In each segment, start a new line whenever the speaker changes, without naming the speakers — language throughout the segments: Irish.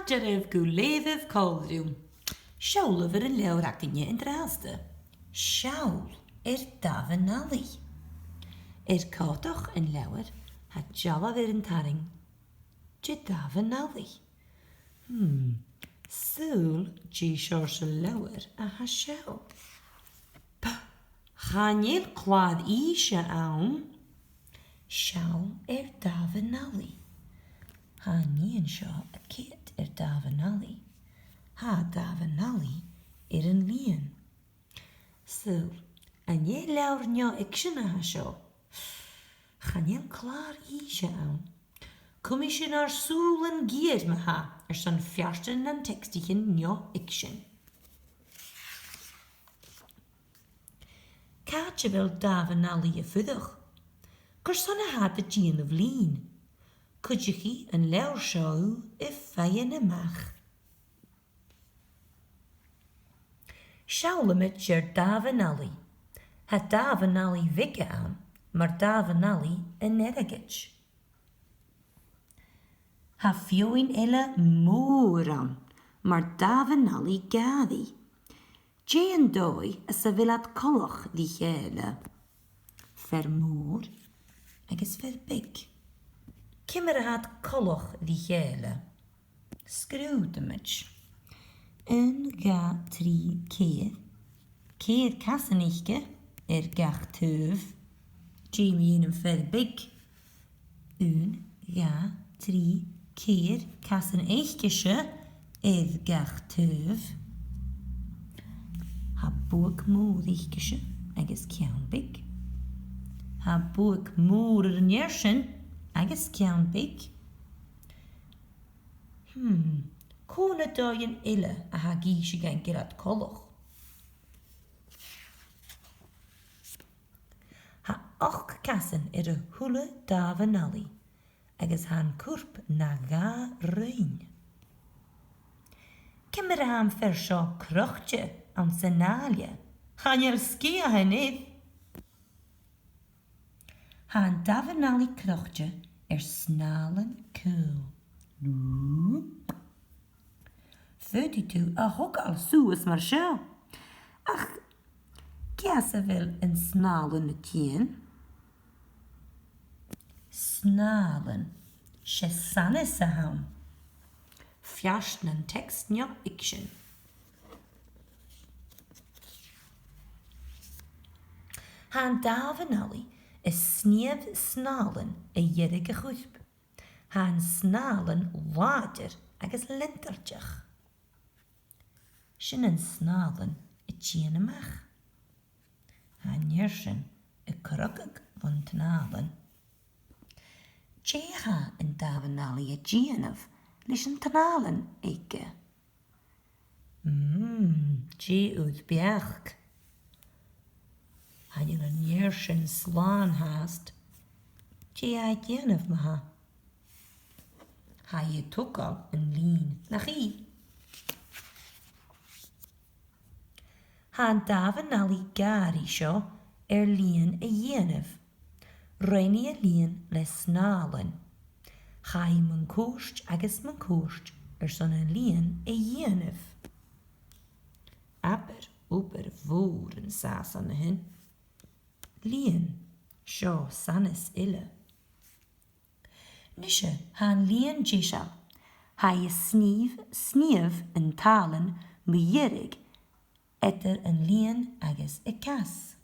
Adjarif go Leabhar còmhla. Seall over een leeuwrakje in draaste. Seall Damhan-Allaidh. Catoch in leeuwer had jalla weer een taring. Damhan-Allaidh. Seall Shorse leeuwer a Seall. Gaan je kwaad isje aan? Seall Damhan-Allaidh. Ha nien seo a kit Damhan-Allaidh. Ha Damhan-Allaidh een lien. Seall, en je leeuwer neo-fhicsean a seo. Gaan je klaar isje aan? Kom je naar Seall en Ghàidhlig me ha, zijn fjarsten en tekstigen neo-fhicsean. Kaatje wil Damhan-Allaidh fuddig. Kersonne had de gien of lien. Could je een leeuw show if feien mag. Seall met je Damhan-Allaidh. Het Damhan-Allaidh wikke aan, maar Damhan-Allaidh een nergitch. Ha fioin ille moer aan, maar Damhan-Allaidh gadi. Jean doi as a villat còmhla die hele. Vermoor, agus verbig. Kimmer had còmhla die hele. Screwdemage. Een ga 3 keer. Keer kassenigke, gach teuf. Jamie in een verbig. Een ga 3 keer kassenigke, gach teuf. Ha boek moerichkesje, agus kian big. Ha boek moerer njersen, agus kian big. Kone doien ille, a ha giesje gen gerat kolloch. Ha och kassen de hule Damhan-Allaidh, agus han kurp na ga ruin. Kimmer han versjo krochtje, aan senalje. Gaan je skia hen Han Damhan-Allaidh krochtje snalen koel. Vödi tu a hok al soes maar zo. Ach, kiase wel een snalen tien. Snalen. She sanne se ham. Fjarsten en tekst neo-fhicsean. Han Damhan-Allaidh sneeuw snalen jerige groep. Han snalen water agus lintertjach. Sjen snalen tjene mag. Han jersen krokkig van tnalen. Tjeha en Damhan-Allaidh tjenef lischen tnalen ikke. Tje uit bjerg. Han je een jersen slaan haast. Tje uit jenef me ha. Ha je toch al een lien nagie. Han Damhan-Allaidh gari sjo lien jenef. Reine lien le snalen. Ga je mijn koest agus mijn koest zo'n lien jenef. Aber oper voeren saas aan hen. Lien, sjo sannes ille. Nische han lien jisha. Ha je sneeuw en talen mejerig etter een lien agus kas.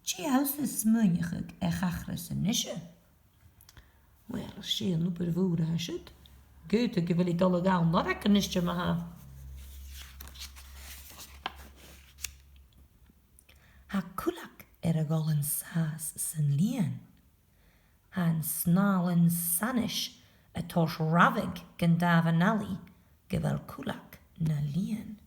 Tje huis smunjig gachres en nische. Wel, scheel nu per voeren hashet. Goethe gewil ik alle gaal nog een nisje me ha. Ha kulak gollen saas sen lien. Han snalen sanish tosh ravig gen Damhan-Allaidh gewel kulak na lien.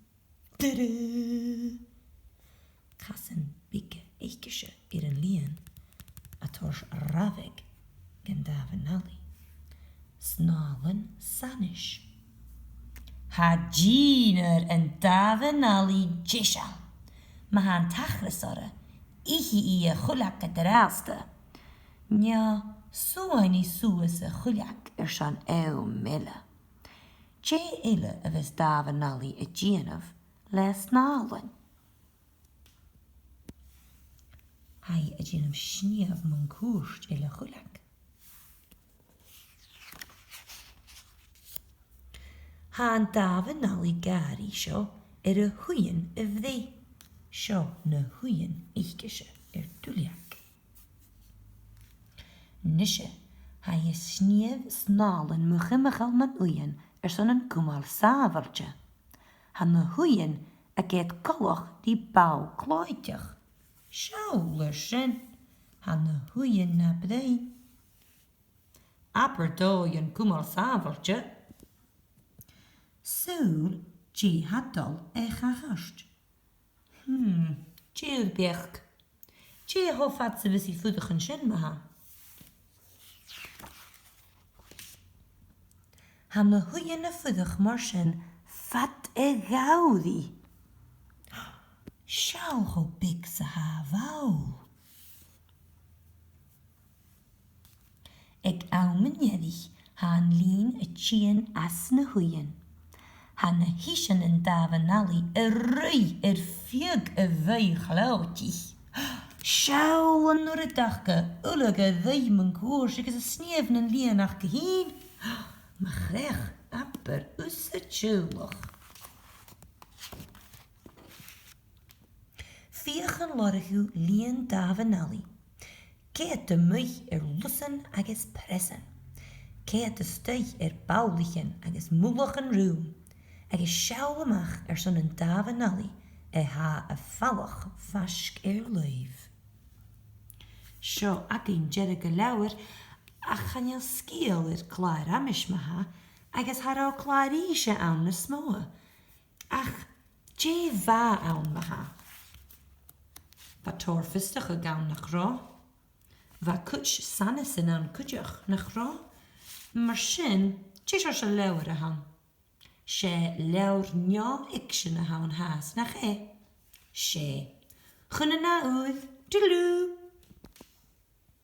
Kassen bikke ikkesje een lien tosh ravig gen Damhan-Allaidh. Snalen sanish. Ha jeaner en Damhan-Allaidh jisha. Maar han tachresore, ihi kulak draaste. Nja, so een suese kulak son mille. Che ille of his daman-allaidh a Gianov les nálan. Hai a Gianov sníamh man cúrt i Leughaibh. Han daman-allaidh gari seo a huian a bhí. Seo na huian íchise dúliach. Nishe hai a sníamh snálan muchimichail man uian son an còmhla sábhairte. Han na huian a géad colach dí báu cláideach. Seall sin, han na huian na bdé. Apar dói an còmhla sábhairte. Seall dí hadal chachast. Dí bech. Dí hofad sa visi fudachan sin maha. Han na huian na fudach mar sin fat gáudí. Seall ho big sa hafáil. Ag ámaniadich han lín a tían as na huian. Han na hísan an daman-allaidh a rui fiag a bhí chláutich. Seall an nuair a dacha ulag a bhí man cúrs agus a sníamh nan líanach go hín. Ma chrech apar us a tjúlach. Fiachan lorchu líon daman-allaidh. Céad de muich lusan agus presan. Céad de stuich baulichen agus múlachan rium. Agus seall amach son an daman-allaidh ha a fallach vasc Leughaibh. Seo agin jerig a leabhar a channeal scíal cláir amish maha agus hará chláiríse ann na smóa. Ach, dé bha ann maha. Va torfistach a gawn nach rá. Va kuch sanasin an kudeach nach rá. Mar sin, dé se leabhar a han. Sé leabhar neo-fhicsean a han haas nach sé. Chunna na úd, dúlú.